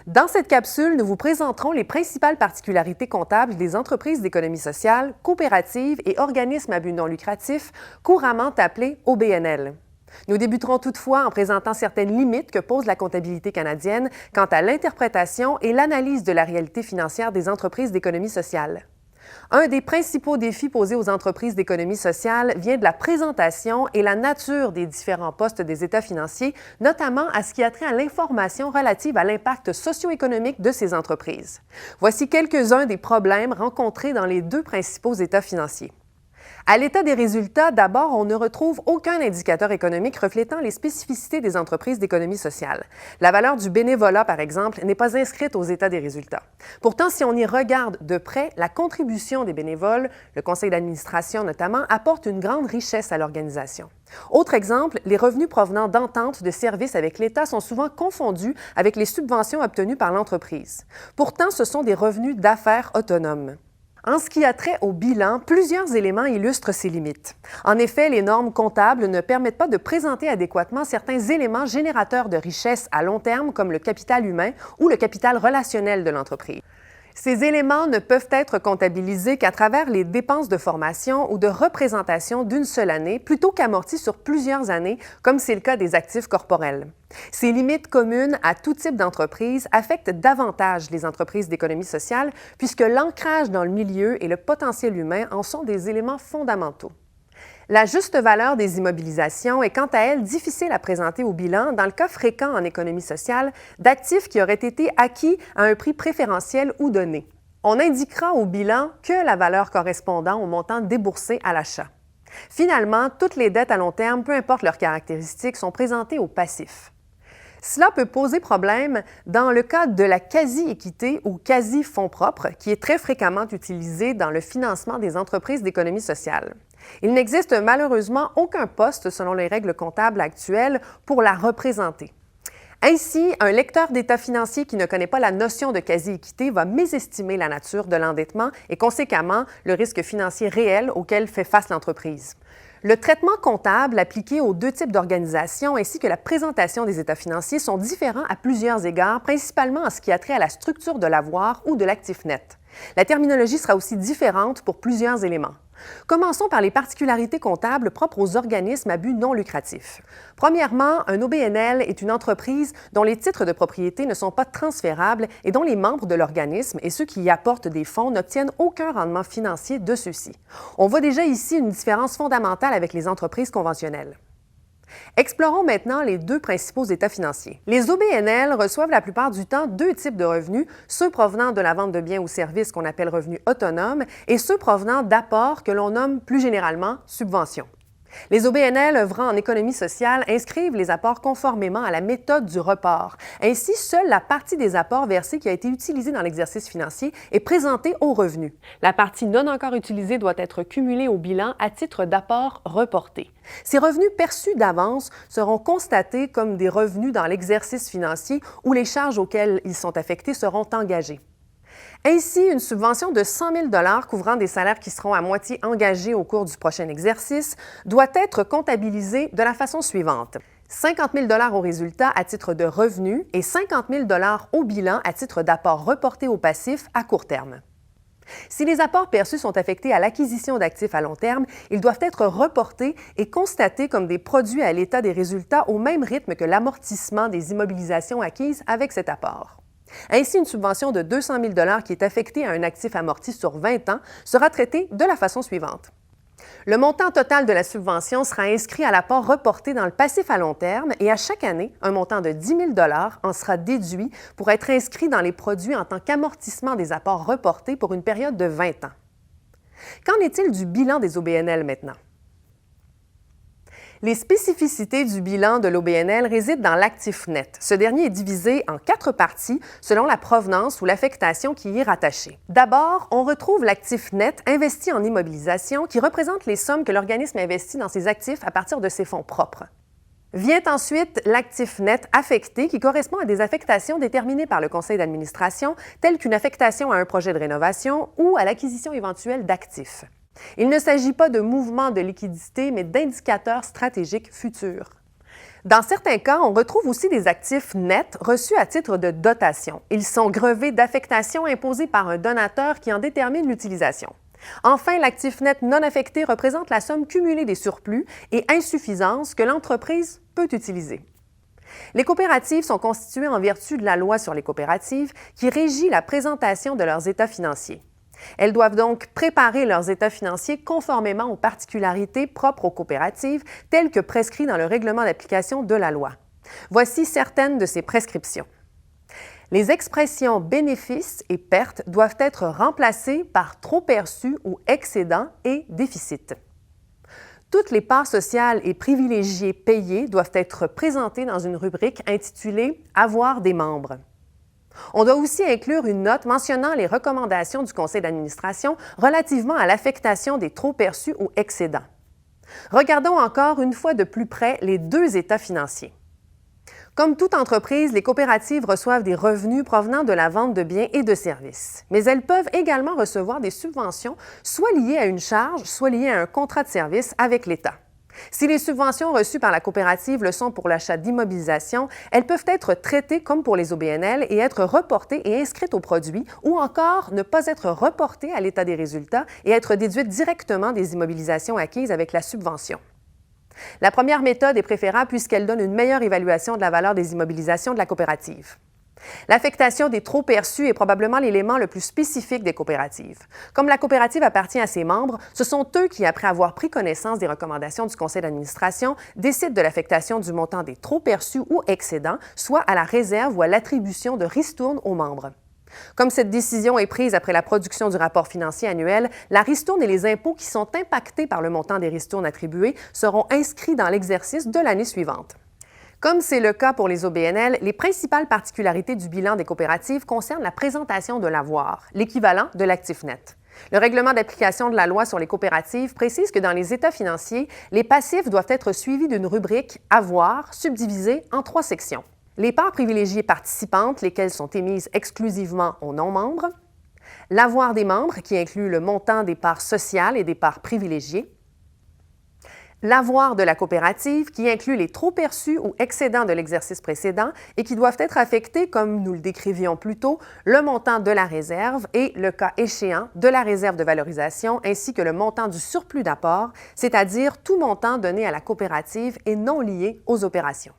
Dans cette capsule, nous vous présenterons les principales particularités comptables des entreprises d'économie sociale, coopératives et organismes à but non lucratif, couramment appelés OBNL. Nous débuterons toutefois en présentant certaines limites que pose la comptabilité canadienne quant à l'interprétation et l'analyse de la réalité financière des entreprises d'économie sociale. Un des principaux défis posés aux entreprises d'économie sociale vient de la présentation et la nature des différents postes des états financiers, notamment à ce qui a trait à l'information relative à l'impact socio-économique de ces entreprises. Voici quelques-uns des problèmes rencontrés dans les deux principaux états financiers. À l'état des résultats, d'abord, on ne retrouve aucun indicateur économique reflétant les spécificités des entreprises d'économie sociale. La valeur du bénévolat, par exemple, n'est pas inscrite aux états des résultats. Pourtant, si on y regarde de près, la contribution des bénévoles, le conseil d'administration notamment, apporte une grande richesse à l'organisation. Autre exemple, les revenus provenant d'ententes de services avec l'État sont souvent confondus avec les subventions obtenues par l'entreprise. Pourtant, ce sont des revenus d'affaires autonomes. En ce qui a trait au bilan, plusieurs éléments illustrent ces limites. En effet, les normes comptables ne permettent pas de présenter adéquatement certains éléments générateurs de richesse à long terme, comme le capital humain ou le capital relationnel de l'entreprise. Ces éléments ne peuvent être comptabilisés qu'à travers les dépenses de formation ou de représentation d'une seule année, plutôt qu'amortis sur plusieurs années, comme c'est le cas des actifs corporels. Ces limites communes à tout type d'entreprise affectent davantage les entreprises d'économie sociale, puisque l'ancrage dans le milieu et le potentiel humain en sont des éléments fondamentaux. La juste valeur des immobilisations est quant à elle difficile à présenter au bilan dans le cas fréquent en économie sociale d'actifs qui auraient été acquis à un prix préférentiel ou donné. On indiquera au bilan que la valeur correspondant au montant déboursé à l'achat. Finalement, toutes les dettes à long terme, peu importe leurs caractéristiques, sont présentées au passif. Cela peut poser problème dans le cas de la quasi-équité ou quasi-fonds propres, qui est très fréquemment utilisée dans le financement des entreprises d'économie sociale. Il n'existe malheureusement aucun poste, selon les règles comptables actuelles, pour la représenter. Ainsi, un lecteur d'état financier qui ne connaît pas la notion de quasi-équité va mésestimer la nature de l'endettement et conséquemment le risque financier réel auquel fait face l'entreprise. Le traitement comptable appliqué aux deux types d'organisations ainsi que la présentation des états financiers sont différents à plusieurs égards, principalement en ce qui a trait à la structure de l'avoir ou de l'actif net. La terminologie sera aussi différente pour plusieurs éléments. Commençons par les particularités comptables propres aux organismes à but non lucratif. Premièrement, un OBNL est une entreprise dont les titres de propriété ne sont pas transférables et dont les membres de l'organisme et ceux qui y apportent des fonds n'obtiennent aucun rendement financier de ceux-ci. On voit déjà ici une différence fondamentale avec les entreprises conventionnelles. Explorons maintenant les deux principaux états financiers. Les OBNL reçoivent la plupart du temps deux types de revenus, ceux provenant de la vente de biens ou services qu'on appelle revenus autonomes et ceux provenant d'apports que l'on nomme plus généralement subventions. Les OBNL œuvrant en économie sociale inscrivent les apports conformément à la méthode du report. Ainsi, seule la partie des apports versés qui a été utilisée dans l'exercice financier est présentée au revenu. La partie non encore utilisée doit être cumulée au bilan à titre d'apport reporté. Ces revenus perçus d'avance seront constatés comme des revenus dans l'exercice financier où les charges auxquelles ils sont affectés seront engagées. Ainsi, une subvention de 100 000 $ couvrant des salaires qui seront à moitié engagés au cours du prochain exercice doit être comptabilisée de la façon suivante. 50 000 $ au résultat à titre de revenu et 50 000 $ au bilan à titre d'apport reporté au passif à court terme. Si les apports perçus sont affectés à l'acquisition d'actifs à long terme, ils doivent être reportés et constatés comme des produits à l'état des résultats au même rythme que l'amortissement des immobilisations acquises avec cet apport. Ainsi, une subvention de 200 000 $ qui est affectée à un actif amorti sur 20 ans sera traitée de la façon suivante. Le montant total de la subvention sera inscrit à l'apport reporté dans le passif à long terme et à chaque année, un montant de 10 000 $ en sera déduit pour être inscrit dans les produits en tant qu'amortissement des apports reportés pour une période de 20 ans. Qu'en est-il du bilan des OBNL maintenant? Les spécificités du bilan de l'OBNL résident dans l'actif net. Ce dernier est divisé en 4 parties selon la provenance ou l'affectation qui y est rattachée. D'abord, on retrouve l'actif net investi en immobilisation qui représente les sommes que l'organisme investit dans ses actifs à partir de ses fonds propres. Vient ensuite l'actif net affecté qui correspond à des affectations déterminées par le conseil d'administration, telles qu'une affectation à un projet de rénovation ou à l'acquisition éventuelle d'actifs. Il ne s'agit pas de mouvements de liquidité, mais d'indicateurs stratégiques futurs. Dans certains cas, on retrouve aussi des actifs nets reçus à titre de dotation. Ils sont grevés d'affectation imposée par un donateur qui en détermine l'utilisation. Enfin, l'actif net non affecté représente la somme cumulée des surplus et insuffisances que l'entreprise peut utiliser. Les coopératives sont constituées en vertu de la loi sur les coopératives qui régit la présentation de leurs états financiers. Elles doivent donc préparer leurs états financiers conformément aux particularités propres aux coopératives, telles que prescrites dans le règlement d'application de la loi. Voici certaines de ces prescriptions. Les expressions bénéfices et pertes doivent être remplacées par trop perçu ou excédent et déficit. Toutes les parts sociales et privilégiées payées doivent être présentées dans une rubrique intitulée « Avoir des membres ». On doit aussi inclure une note mentionnant les recommandations du conseil d'administration relativement à l'affectation des trop perçus ou excédents. Regardons encore une fois de plus près les deux états financiers. Comme toute entreprise, les coopératives reçoivent des revenus provenant de la vente de biens et de services. Mais elles peuvent également recevoir des subventions, soit liées à une charge, soit liées à un contrat de service avec l'État. Si les subventions reçues par la coopérative le sont pour l'achat d'immobilisation, elles peuvent être traitées comme pour les OBNL et être reportées et inscrites au produit, ou encore ne pas être reportées à l'état des résultats et être déduites directement des immobilisations acquises avec la subvention. La première méthode est préférable puisqu'elle donne une meilleure évaluation de la valeur des immobilisations de la coopérative. L'affectation des trop perçus est probablement l'élément le plus spécifique des coopératives. Comme la coopérative appartient à ses membres, ce sont eux qui, après avoir pris connaissance des recommandations du conseil d'administration, décident de l'affectation du montant des trop perçus ou excédents, soit à la réserve ou à l'attribution de ristournes aux membres. Comme cette décision est prise après la production du rapport financier annuel, la ristourne et les impôts qui sont impactés par le montant des ristournes attribuées seront inscrits dans l'exercice de l'année suivante. Comme c'est le cas pour les OBNL, les principales particularités du bilan des coopératives concernent la présentation de l'avoir, l'équivalent de l'actif net. Le règlement d'application de la loi sur les coopératives précise que dans les états financiers, les passifs doivent être suivis d'une rubrique « Avoir » subdivisée en 3 sections. Les parts privilégiées participantes, lesquelles sont émises exclusivement aux non-membres, l'avoir des membres, qui inclut le montant des parts sociales et des parts privilégiées, l'avoir de la coopérative, qui inclut les trop perçus ou excédents de l'exercice précédent et qui doivent être affectés, comme nous le décrivions plus tôt, le montant de la réserve et, le cas échéant, de la réserve de valorisation, ainsi que le montant du surplus d'apport, c'est-à-dire tout montant donné à la coopérative et non lié aux opérations.